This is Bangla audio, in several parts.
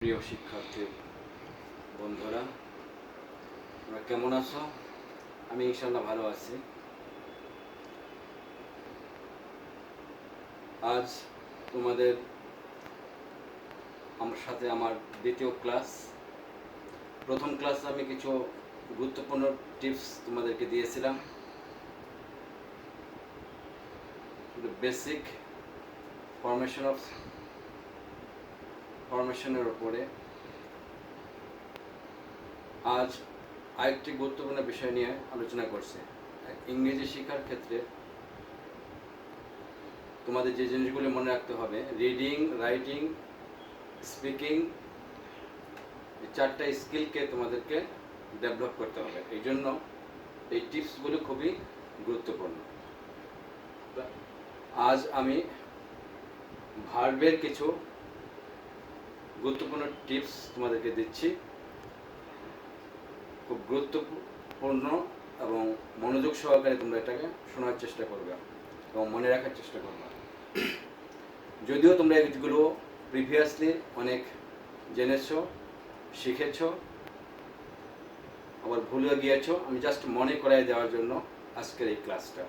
প্রিয় শিক্ষার্থী বন্ধুরা, তোমরা কেমন আছো? আমি ইনশাআল্লাহ ভালো আছি। আজ তোমাদের আমার সাথে আমার দ্বিতীয় ক্লাস। প্রথম ক্লাসে আমি কিছু গুরুত্বপূর্ণ টিপস তোমাদেরকে দিয়েছিলাম, বেসিক ফরমেশনের উপরে। আজ আরেকটি গুরুত্বপূর্ণ বিষয় নিয়ে আলোচনা করছে। ইংরেজি শেখার ক্ষেত্রে তোমাদের যে জিনিসগুলো মনে রাখতে হবে, রিডিং, রাইটিং, স্পিকিং, এই চারটা স্কিলকে তোমাদেরকে ডেভেলপ করতে হবে। এই জন্য এই টিপসগুলো খুবই গুরুত্বপূর্ণ। আজ আমি ভার্বের কিছু গুরুত্বপূর্ণ টিপস তোমাদেরকে দিচ্ছি। খুব গুরুত্বপূর্ণ এবং মনোযোগ সহকারে তোমরা এটাকে শোনার চেষ্টা করবে এবং মনে রাখার চেষ্টা করবে। যদিও তোমরা এগুলো প্রিভিয়াসলি অনেক জেনেছো, শিখেছো, আবার ভুলে গিয়েছো, আমি জাস্ট মনে করাই দেওয়ার জন্য আজকের এই ক্লাসটা।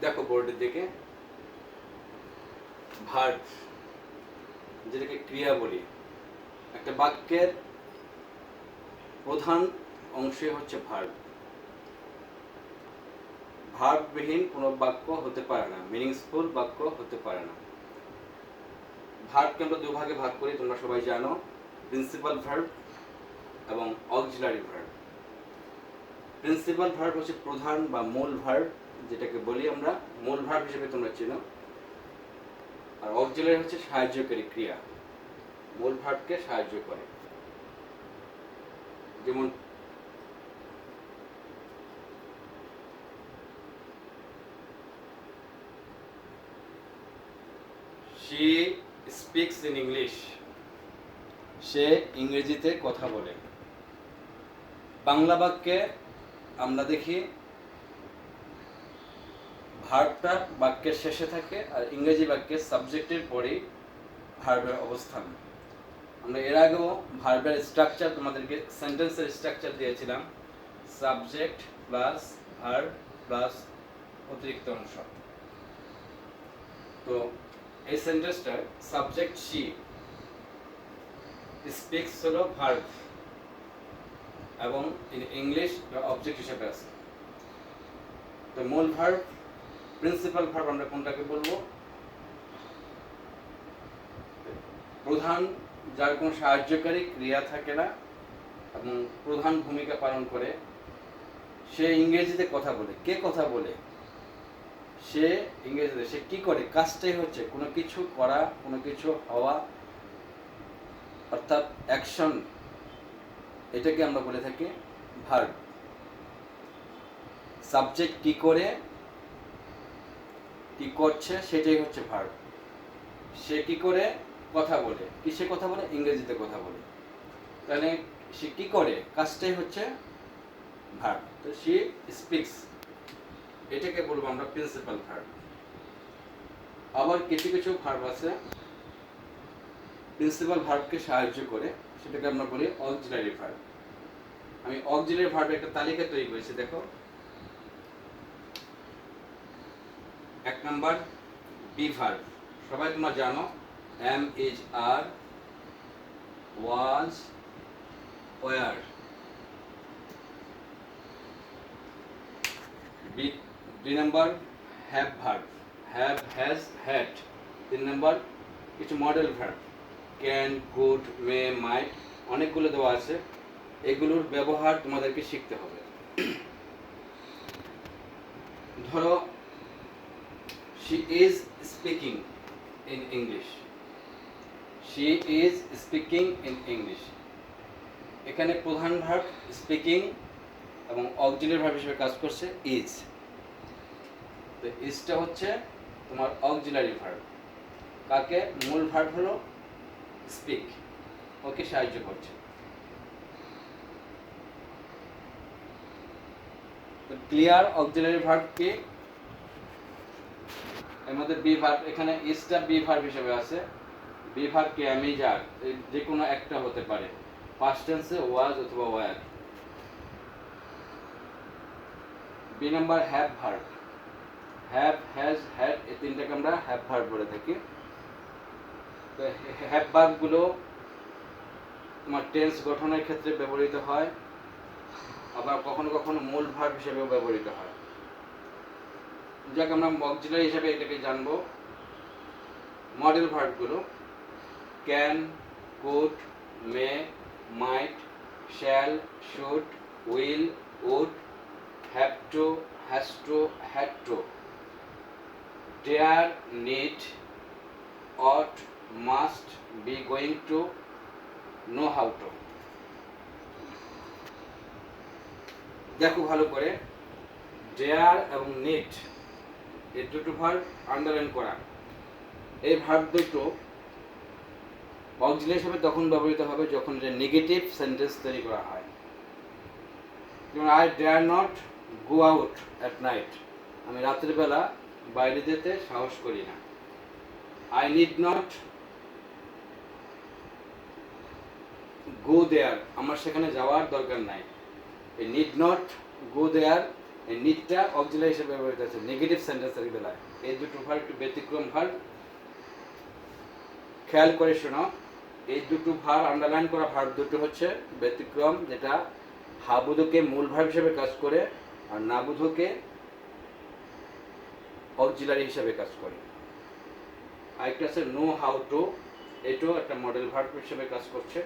দেখো বোর্ডের দিকে, ভার্ব যেটাকে ক্রিয়া বলি। একটা বাক্যের প্রধান অংশই হচ্ছে ভার্ব। ভার্ববিহীন কোনো বাক্য হতে পারে না, মিনিংসফুল বাক্য হতে পারে না। ভার্বকে আমরা দুভাগে ভাগ করি, তোমরা সবাই জানো, প্রিন্সিপাল ভার্ব এবং অক্সিলারি ভার্ব। প্রিন্সিপাল ভার্ব হচ্ছে প্রধান বা মূল ভার্ব, যেটাকে বলি আমরা মূল ভার্ব হিসেবে তোমরা চেনো। আর অক্সিলারি হচ্ছে সাহায্যকারী ক্রিয়া, মূল ভার্বকে সাহায্য করে। যেমন she speaks in English, সে ইংরেজিতে কথা বলে। বাংলা বাক্যে আমরা দেখি ভার্বটা বাক্যের শেষে থাকে, আর ইংরেজি বাক্যে সাবজেক্টের পরেই ভার্বের অবস্থান। আমরা এর আগেও ভার্বের স্ট্রাকচার তোমাদেরকে সেন্টেন্সের স্ট্রাকচার দিয়েছিলাম, সাবজেক্ট প্লাস ভার্ব প্লাস অতিরিক্ত অংশ। তো এই সেন্টেন্সটা সাবজেক্ট শি, স্পিক্স হলো ভার্ব এবং ইন ইংলিশ অবজেক্ট হিসেবে আছে। তো মূল ভার্ব, প্রিন্সিপাল ভার্ব আমরা কোনটাকে বলবো? প্রধান, যার কোনো সাহায্যকারী ক্রিয়া থাকে না এবং প্রধান ভূমিকা পালন করে। সে ইংরেজিতে কথা বলে। কে কথা বলে? সে ইংরেজিতে। সে কি করে? কাজটাই হচ্ছে কোনো কিছু করা, কোনো কিছু হওয়া, অর্থাৎ অ্যাকশন। এটাকে আমরা বলে থাকি ভার্ব। সাবজেক্ট কি করে, কি করছে, সেটাই হচ্ছে ভার্ব। সে কি করে? কথা বলে। কিসে কথা বলে? ইংরেজিতে কথা বলে। তাহলে সে কি করে? কাজটাই হচ্ছে ভার্ব। তো সে স্পিক্স, এটাকে বলবো আমরা প্রিন্সিপাল ভার্ব। আবার কিছু কিছু ভার্ব আছে প্রিন্সিপাল ভার্বকে সাহায্য করে, সেটাকে আমরা বলি অক্সিলারি ভার্ব। আমি অক্সিলারি ভার্বের একটা তালিকা তৈরি করেছি, দেখো। 1 নাম্বার বি ভার্ব, সবাই তোমরা জানো, am, is, are, was, were। 2 number have verb, have, has, had। 3 number কিছু modal verb, can, could, may, might, অনেকগুলো দেওয়া আছে। এগুলোর ব্যবহার তোমাদেরকে শিখতে হবে। ধরো she is speaking in English, she is speaking in English। এখানে প্রধান ভার্ব স্পিকিং এবং অক্সিলারি ভার্ব হিসেবে কাজ করছে is। তো ইজটা হচ্ছে তোমার অক্সিলারি ভার্ব। কাকে? মূল ভার্ব হলো স্পিক, ওকে সাহায্য করছে। তো ক্লিয়ার অক্সিলারি ভার্ব কি? এর মধ্যে বি ভার্ব, এখানে ইজটা বি ভার্ব হিসেবে আছে, বি ভার্ব কি আমি যার, যে কোনো একটা হতে পারে। পাস্ট টেন্সে ওয়াজ অথবা were. B number have verb. Have, has, had এই তিনটাকে আমরা হ্যাভ ভার্ব বলে থাকি। তো হ্যাভ ভার্বগুলো তোমার টেন্স গঠনের ক্ষেত্রে ব্যবহৃত হয়, আবার কখনো কখনো মূল ভার্ব হিসেবেও ব্যবহৃত হয়। যাক আমরা অক্সিলারি হিসেবে এটাকে জানবো। মডেল ভার্বগুলো can, could, may, might, shall, should, will, would, have to, has to, had to, dare, need, ought, must, be going to, know how to. দেখো ভালো করে, ডেয়ার এবং নিড এই দুটো ভার্ব আন্ডারলাইন করা। এই ভার্ব দুটো অক্সিলারি হিসেবে তখন ব্যবহৃত হবে যখন এটা নেগেটিভ সেন্টেন্স তৈরি করা হয়। যেমন I dare not go out at night, আমি রাতের বেলা বাইরে যেতে সাহস করি না। I need not go there, আমার সেখানে যাওয়ার দরকার নাই। এই নিড নট গো দেয়ার, এই নিডটা অক্সিলারি হিসেবে ব্যবহৃত হচ্ছে নেগেটিভ সেন্টেন্সের বেলায়। এই দুটো ভার্ব একটু ব্যতিক্রম ভার্ব, খেয়াল করে শোনো। এই দুটো ভার্ব আন্ডারলাইন করা ভার্ব দুটো হচ্ছে ব্যতিক্রম, যেটা হাবুদকে মূল ভার্ব হিসেবে কাজ করে আর নাবুধকে অক্সিলারি হিসেবে কাজ করে। আরেকটা আছে নো হাউ টু, এটাও একটা মডেল ভার্ব হিসেবে কাজ করছে।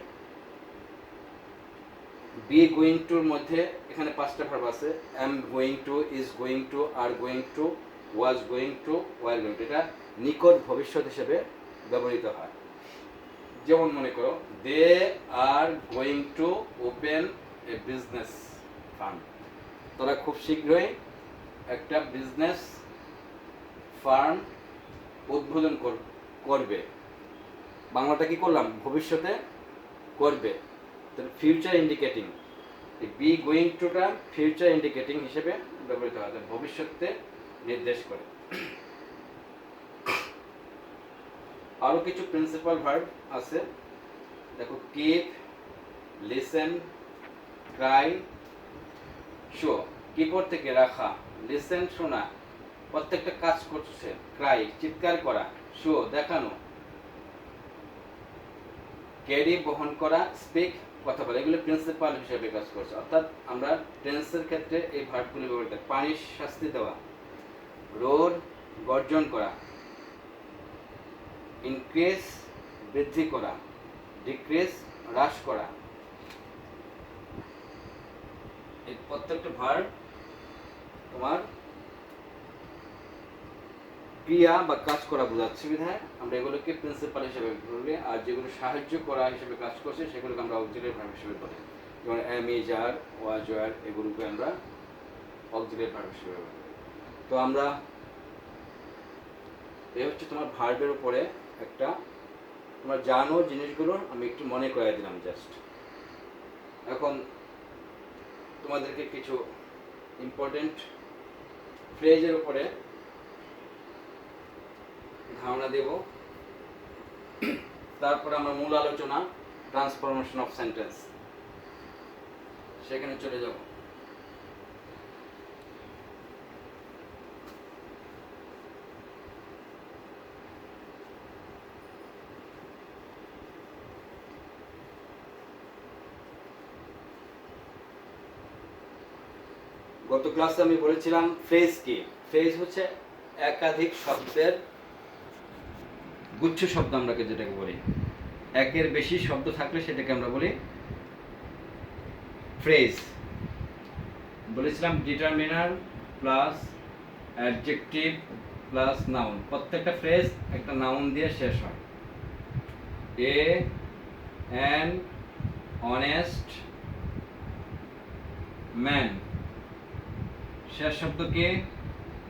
বি গোয়িং টুর মধ্যে এখানে পাঁচটা ভার্ব আছে, am going to, is going to, are going to, was going to, were going to. এটা নিকট ভবিষ্যৎ হিসেবে ব্যবহৃত হয়। যেমন মনে করো they are going to open a business firm, তারা খুব শীঘ্রই একটা বিজনেস ফার্ম উদ্বোধন করবে। বাংলাটা কি করলাম, ভবিষ্যতে করবে। ফিউচার ইন্ডিকেটিং, বি গোয়িং টুটা ফিউচার ইন্ডিকেটিং হিসেবে ব্যবহৃত হয়, ভবিষ্যতে নির্দেশ করে। আরো কিছু প্রিন্সিপাল ভার্ব আছে, দেখো কিপ, লিসেন, ক্রাই, শো। কিপর থেকে রাখা, লিসেন শোনা, প্রত্যেকটা কাজ করছে, ক্রাই চিৎকার করা, শো দেখানো, ক্যারি বহন করা, স্পিক কথা বলা, এগুলো প্রিন্সিপাল হিসেবে কাজ করছে। অর্থাৎ আমরা টেন্সের ক্ষেত্রে এই ভার্বগুলো ব্যবহার করি। পানিশ শাস্তি দেওয়া, রোর গর্জন করা, ইনক্রিজ বৃদ্ধি করা, ডিক্রিজ হ্রাস করা। এই প্রত্যেকটা ভার্ব তোমার ক্রিয়া বা কাজ করা বোঝাচ্ছে বিধায় আমরা এগুলোকে প্রিন্সিপাল হিসেবে বলি, আর যেগুলো সাহায্য করা হিসেবে কাজ করছে সেগুলোকে আমরা অক্সিলারি ভার্ব হিসেবে বলি। যেমন am, is, are, was, were এগুলোকে আমরা অক্সিলারি ভার্ব হিসেবে বলি। তো আমরা এই হচ্ছে তোমার ভার্বের উপরে একটা তোমার জানো জিনিসগুলো আমি একটু মনে করাই দিলাম জাস্ট। এখন তোমাদেরকে কিছু ইম্পর্টেন্ট ফ্রেজের উপরে ধারণা দেব, তারপর আমরা মূল আলোচনা ট্রান্সফরমেশন অফ সেন্টেন্স সেখানে চলে যাব। গত ক্লাসে আমি বলেছিলাম ফ্রেজ কি। ফ্রেজ হচ্ছে একাধিক শব্দের গুচ্ছ শব্দ, আমরা যেটাকে বলি একের বেশি শব্দ থাকলে সেটাকে আমরা বলি ফ্রেজ। বলেছিলাম determiner plus adjective plus noun, প্রত্যেকটা ফ্রেজ একটা নাউন দিয়ে শেষ হয়। এ অ্যান অনেস্ট ম্যান, শেষ শব্দ কি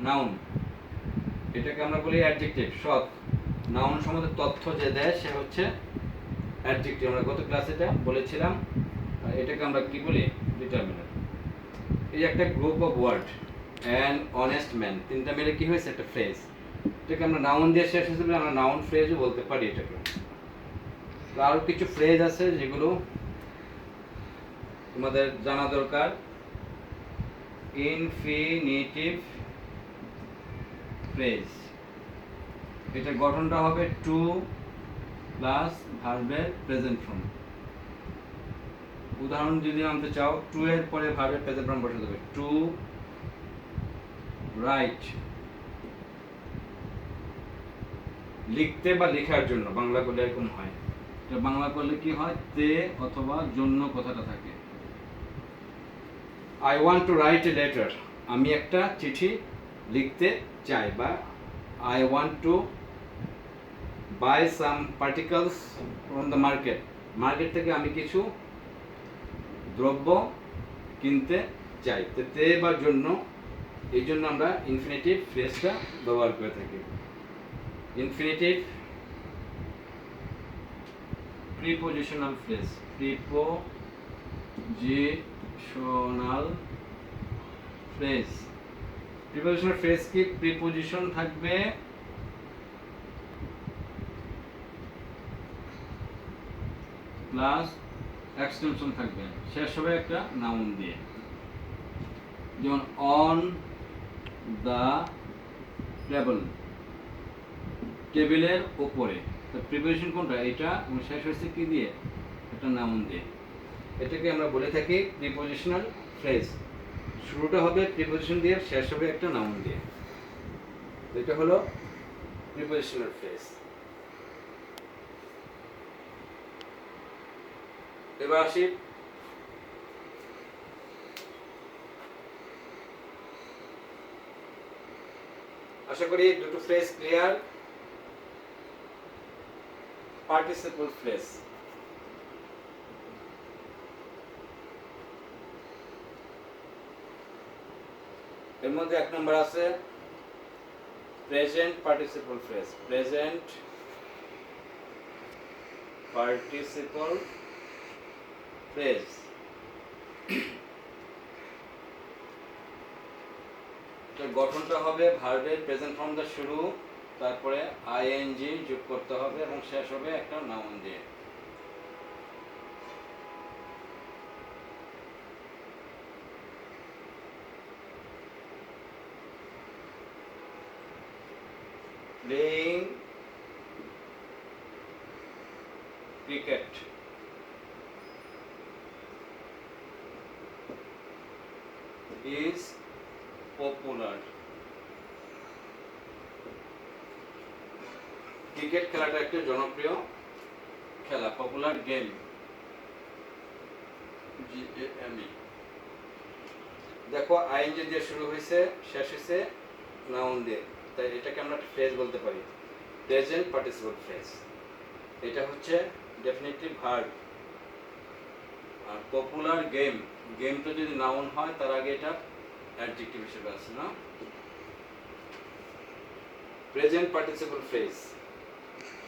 নাউন, এটাকে আমরা বলি অ্যাডজেক্টিভ। সৎ নাউন সম্বন্ধে তথ্য যে দেয় সে হচ্ছে অ্যাডজেক্টিভ, আমরা গত ক্লাসে এটা বলেছিলাম। এটাকে আমরা কি বলি ডিটারমিনার। এই যে একটা group of word an honest man, তিনটা মিলে কি হয়েছে একটা ফ্রেজ। এটাকে আমরা নাউন দিয়ে শেষ হিসেবে আমরা নাউন ফ্রেজও বলতে পারি এটাকে। আরো কিছু ফ্রেজ আছে যেগুলো তোমাদের জানা দরকার। ইনফিনিটিভ ফ্রেজ, এটা গঠনটা হবে টু প্লাস ভার্বের প্রেজেন্ট ফর্ম। উদাহরণ যদি আনতে চাও, টু এর পরে ভার্বের প্রেজেন্ট ফর্ম বসাতে হবে। টু রাইট, লিখতে বা লেখার জন্য, বাংলা করলে এরকম হয়। এটা বাংলা করলে কি হয়, তে অথবা জন্য কথাটা থাকে। I want to write a letter, আমি একটা চিঠি লিখতে চাই, বা I want to buy some particles from the market, market থেকে আমি কিছু দ্রব্য কিনতে চাই। তে বা জন্য, এই জন্য আমরা ইনফিনিটিভ ফ্রেজটা ব্যবহার করে থাকি। Infinitive prepositional phrase, prepositional phrase. Prepositional phrase কি, প্রিপোজিশন থাকবে প্লাস এক্সটেনশন থাকবে, শেষ হবে একটা নাউন দিয়ে। যেমন অন দ্য টেবল, টেবিলের উপরে। তো প্রিপোজিশন কোনটা, এটা, এবং শেষ হয়েছে কি দিয়ে, একটা নাউন দিয়ে। এটাকে আমরা বলে থাকি প্রিপোজিশনাল ফ্রেজ। শুরুটা হবে প্রিপোজিশন দিয়ে, শেষ হবে একটা নাউন দিয়ে। এটা হলো প্রিপোজিশনাল ফ্রেজ। এবার আসি আশা করি দুটো ফ্রেজ ক্লিয়ার। পার্টিসিপল ফ্রেজ, এর মধ্যে এক নম্বর আছে present participle phrase. Present participle phrase, গঠনটা হবে ভার্বের প্রেজেন্ট ফর্ম দিয়ে শুরু, তারপরে আইএনজি যোগ করতে হবে, এবং শেষ হবে একটা নাউন দিয়ে। Playing cricket, is popular. Cricket খেলাটা একটা জনপ্রিয় খেলা, পপুলার গেম, জিএমই। দেখো আইএনজি দিয়ে শুরু হয়েছে, শেষ হয়েছে নাউন দিয়ে, তাই এটাকে আমরা ফ্রেজ বলতে পারি, প্রেজেন্ট পার্টিসিপল ফ্রেজ। এটা হচ্ছে definitely verb. Are popular game, গেমটা যদি নাউন হয় তার আগে এটা অ্যাডজেক্টিভ হিসেবে আছে না। প্রেজেন্ট পার্টিসিপল ফ্রেজ,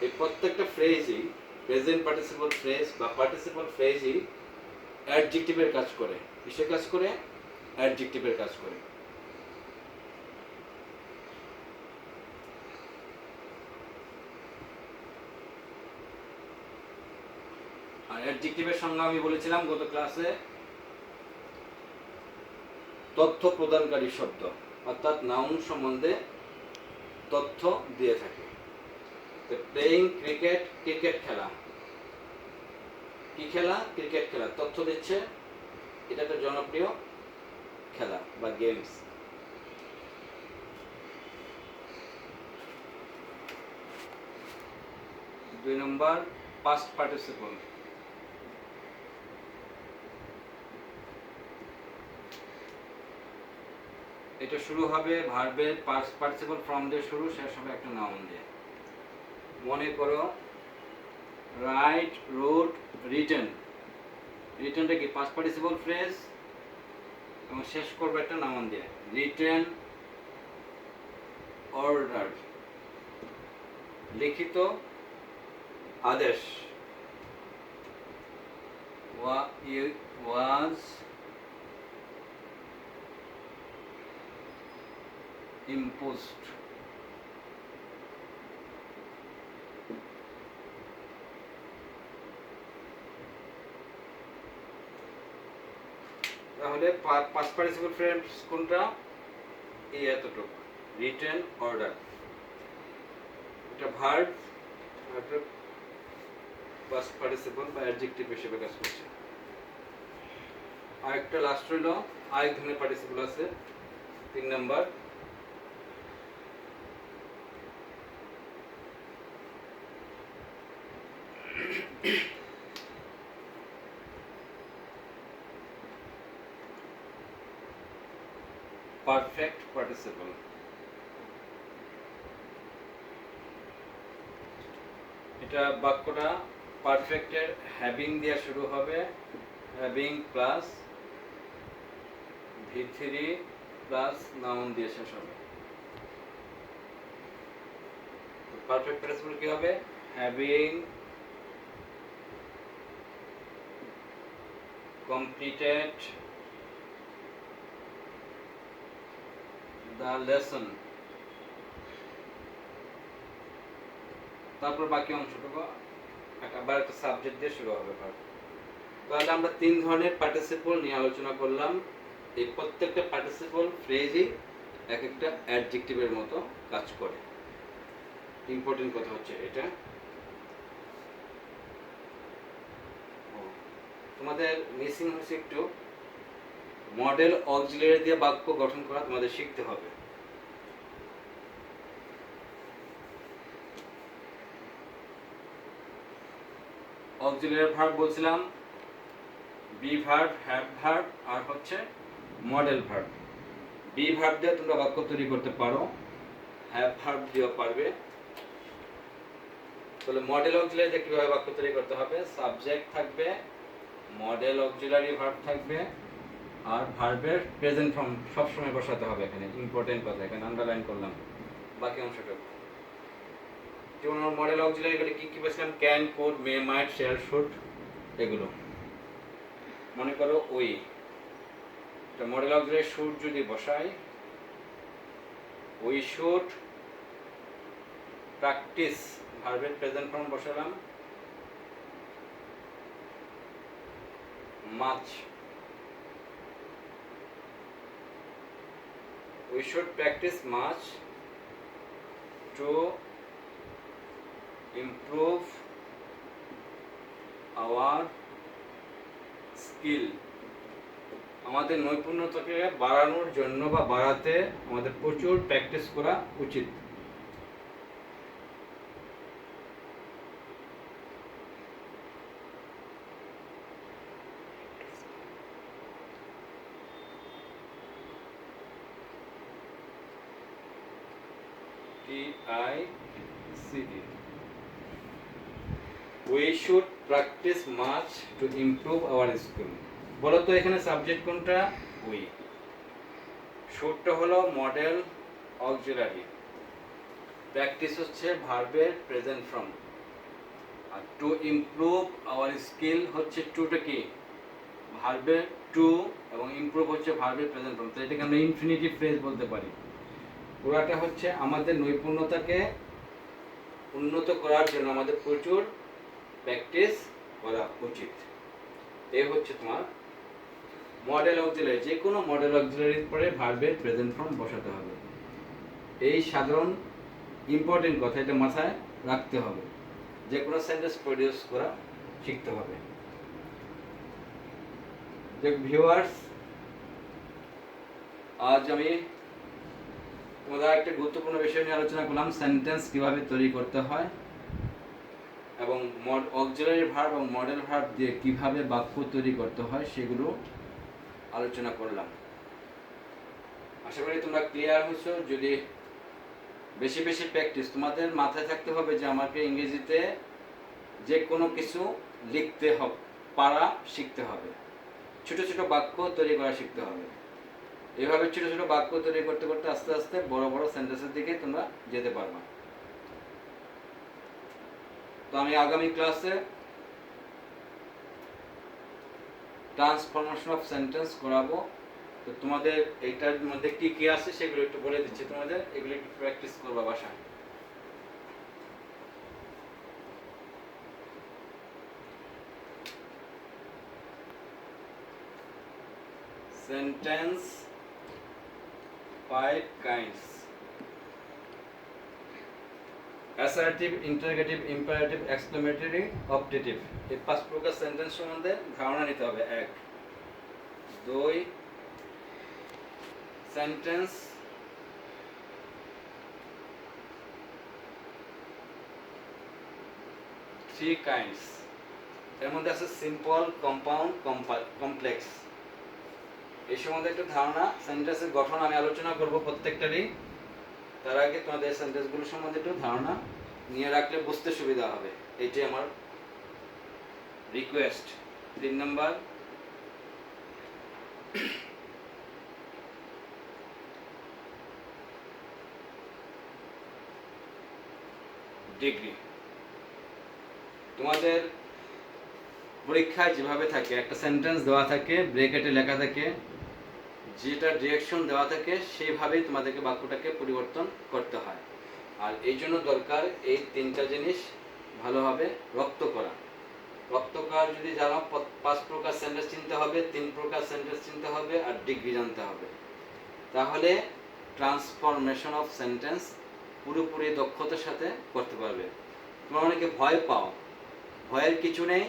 এই প্রত্যেকটা ফ্রেজই, প্রেজেন্ট পার্টিসিপল ফ্রেজ বা পার্টিসিপল ফ্রেজই অ্যাডজেক্টিভের কাজ করে। কিসের কাজ করে? অ্যাডজেক্টিভের কাজ করে। আর অ্যাডজেক্টিভের সংজ্ঞা আমি বলেছিলাম গত ক্লাসে, তথ্য প্রদানকারী শব্দ, অর্থাৎ নাউন সম্বন্ধে তথ্য দিয়ে থাকে। প্লেইং ক্রিকেট, ক্রিকেট খেলা, কি খেলা? ক্রিকেট খেলা, তথ্য দিচ্ছে এটা একটা জনপ্রিয় খেলা বা গেমস। দুই নম্বর পাস্ট পার্টিসিপল, এটা শুরু হবে ভার্বের পাস্ট পার্টিসিপল ফর্ম দিয়ে শুরু, শেষ হবে একটা নাউন দিয়ে। মনে করো রাইট, রোড, রিটেন। রিটেনটা কি? পাস্ট পার্টিসিপল ফ্রেজ, এবং শেষ করবে একটা নাউন দিয়ে। রিটেন, অর্ডার, লিখিত আদেশ। ওয়াজ imposed, তাহলে পাস্ট পার্টিসিপল ফ্রেন্ডস কোনটা? এই এতটুকু রিটেন অর্ডার, এটা ভার্ব, এটা পাস্ট পার্টিসিপল বা অ্যাডজেক্টিভ হিসেবে কাজ করছে। আরেকটা লাস্ট হইল আরেক ধরনের পার্টিসিপল আছে 3 নাম্বার, পারফেক্ট পার্টিসিপল। এটা বাক্যটা পারফেক্টের হ্যাভিং দিয়ে শুরু হবে, having plus V3 plus noun দিয়ে শেষ হবে। পারফেক্ট পার্টিসিপল কি হবে? হ্যাভিং completed the lesson, তারপর বাকি অংশটুকু আবার একটা সাবজেক্ট দিয়ে শুরু হবে। তাহলে আমরা 3 ধরনের পার্টিসিপল নিয়ে আলোচনা করলাম। এই প্রত্যেকটা পার্টিসিপল ফ্রেজই এক একটা অ্যাডজেক্টিভের মতো কাজ করে। ইম্পর্টেন্ট কথা হচ্ছে এটা। তোমাদের মিসিং হচ্ছে একটু মডেল অক্সিলারি দিয়ে বাক্য গঠন করা তোমাদের শিখতে হবে। অক্সিলারি ভার্ব বলছিলাম বি ভার্ব, হ্যাভ ভার্ব আর হচ্ছে মডেল ভার্ব। বি ভার্ব দিয়ে তোমরা বাক্য তৈরি করতে পারো, হ্যাভ ভার্ব দিয়েও পারবে। তাহলে মডেল অক্সিলারি দিয়ে কিভাবে বাক্য তৈরি করতে হবে? সাবজেক্ট থাকবে, মডেল অক্সিলারি ভার্ব থাকবে, আর ভার্বের প্রেজেন্ট ফর্ম সবসময় বসাতে হবে। এখানে ইম্পর্টেন্ট কথা, এখানে আন্ডারলাইন করলাম বাকি অংশটুকু। যেমন মডেল অক্সিলারি গুলো কি কি বলছিলাম? Can, could, may, might, shall, should, এগুলো। মনে করো ওই এটা মডেল অক্সিলারি শুড যদি বসাই, উই শুড প্র্যাকটিস, ভার্বের প্রেজেন্ট ফর্ম বসালাম much. We should practice much to improve our skill. আমাদের নৈপুণ্যতাকে বাড়ানোর জন্য বা বাড়াতে আমাদের প্রচুর প্র্যাকটিস করা উচিত। TICE, we should practice much to improve our skill. বলো তো এখানে সাবজেক্ট কোনটা? উই। শুডটা হলো মডেল অক্সিলারি, প্র্যাকটিস হচ্ছে ভার্বের প্রেজেন্ট ফর্ম, আর টু ইমপ্রুভ আওয়ার স্কিল হচ্ছে টুটা কি? ভার্বের টু, এবং ইমপ্রুভ হচ্ছে ভার্বের প্রেজেন্ট ফর্ম। তো এটাকে আমরা ইনফিনিটিভ ফ্রেজ বলতে পারি। পুরাটা হচ্ছে আমাদের নৈপুণ্যতাকে উন্নত করার জন্য আমাদের প্রচুর প্র্যাকটিস করা উচিত। এই হচ্ছে তোমার মডেল অক্সিলারি। যে কোনো মডেল অক্সিলারির পরে ভার্বের প্রেজেন্ট ফর্ম বসাতে হবে। এই সাধারণ ইম্পর্টেন্ট কথা, এটা মাথায় রাখতে হবে। যে কোনো সেন্টেন্স প্রডিউস করা শিখতে হবে। ভিউয়ার্স, আজ আমি তোমাদের একটা গুরুত্বপূর্ণ বিষয় নিয়ে আলোচনা করলাম, সেন্টেন্স কিভাবে তৈরি করতে হয় এবং অক্সিলারি ভার্ব এবং মডেল ভার্ব দিয়ে কিভাবে বাক্য তৈরি করতে হয় সেগুলো আলোচনা করলাম। আশা করি তোমরা ক্লিয়ার হয়েছো। যদি বেশি বেশি প্র্যাকটিস, তোমাদের মাথায় থাকতে হবে যে আমাকে ইংরেজিতে যে কোনো কিছু লিখতে হবে, পারা শিখতে হবে, ছোট ছোট বাক্য তৈরি করা শিখতে হবে। এইভাবে ছোট ছোট বাক্য তৈরি করতে করতে আস্তে আস্তে বড় বড় সেন্টেন্সের দিকে তোমরা যেতে পারবে। তো আমি আগামী ক্লাসে ট্রান্সফরমেশন অফ সেন্টেন্স করাবো। তো তোমাদের এইটার মধ্যে কি কি আছে সেগুলো একটু বলে দিচ্ছি, তোমাদের এগুলো একটু প্র্যাকটিস করবা বাসায়। Sentence 5 kinds: assertive, interrogative, imperative, exclamatory, optative. এই 5 প্রকার সেন্টেন্স সম্বন্ধে ধারণা নিতে হবে। 1, 2 সেন্টেন্স থ্রি কাইন্ডস। এর মধ্যে আছে সিম্পল, কম্পাউন্ড, কমপ্লেক্স। এই সম্বন্ধে একটা ধারণা, সেন্টেন্সের গঠন আমি আলোচনা করব প্রত্যেকটারই। তার আগে তোমাদের সেন্টেন্সগুলো সম্বন্ধে একটু ধারণা নিয়ে রাখলে বুঝতে সুবিধা হবে, এইটাই আমার রিকোয়েস্ট। 3 number, degree. তোমাদের পরীক্ষায় যেভাবে থাকে, একটা সেন্টেন্স দেওয়া থাকে, ব্রেকেটে লেখা থাকে, যেটা ডিরেকশন দেওয়া থাকে, সেইভাবেই তোমাদেরকে বাক্যটাকে পরিবর্তন করতে হয়। আর এই জন্য দরকার এই 3টা জিনিস ভালোভাবে রপ্ত করা। রপ্ত করার যদি জানো, 5 প্রকার সেন্টেন্স চিনতে হবে, 3 প্রকার সেন্টেন্স চিনতে হবে, আর ডিগ্রি জানতে হবে। তাহলে ট্রান্সফরমেশন অফ সেন্টেন্স পুরোপুরি দক্ষতার সাথে করতে পারবে। তোমরা অনেকে ভয় পাও, ভয়ের কিছু নেই।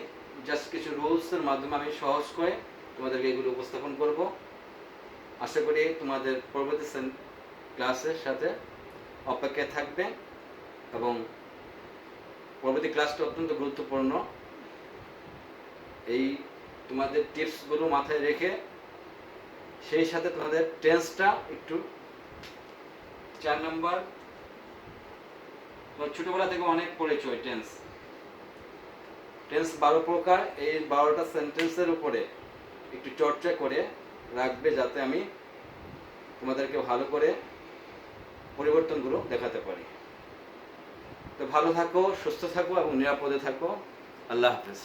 জাস্ট কিছু রুলসের মাধ্যমে আমি সহজ করে তোমাদেরকে এগুলো উপস্থাপন করব। আশা করি তোমাদের পরবর্তী ক্লাসের সাথে অপেক্ষায় থাকবে, এবং পরবর্তী ক্লাসটা অত্যন্ত গুরুত্বপূর্ণ। এই তোমাদের টিপসগুলো মাথায় রেখে সেই সাথে তোমাদের টেন্সটা একটু 4 নম্বর, ছোটবেলা থেকে অনেক পড়েছো টেন্স। টেন্স 12 প্রকার, এই 12টা সেন্টেন্সের উপরে একটু চর্চা করে রাখবে, যাতে আমি তোমাদেরকে ভালো করে পরিবর্তনগুলো দেখাতে পারি। তো ভালো থাকো, সুস্থ থাকো এবং নিরাপদে থাকো। আল্লাহ হাফেজ।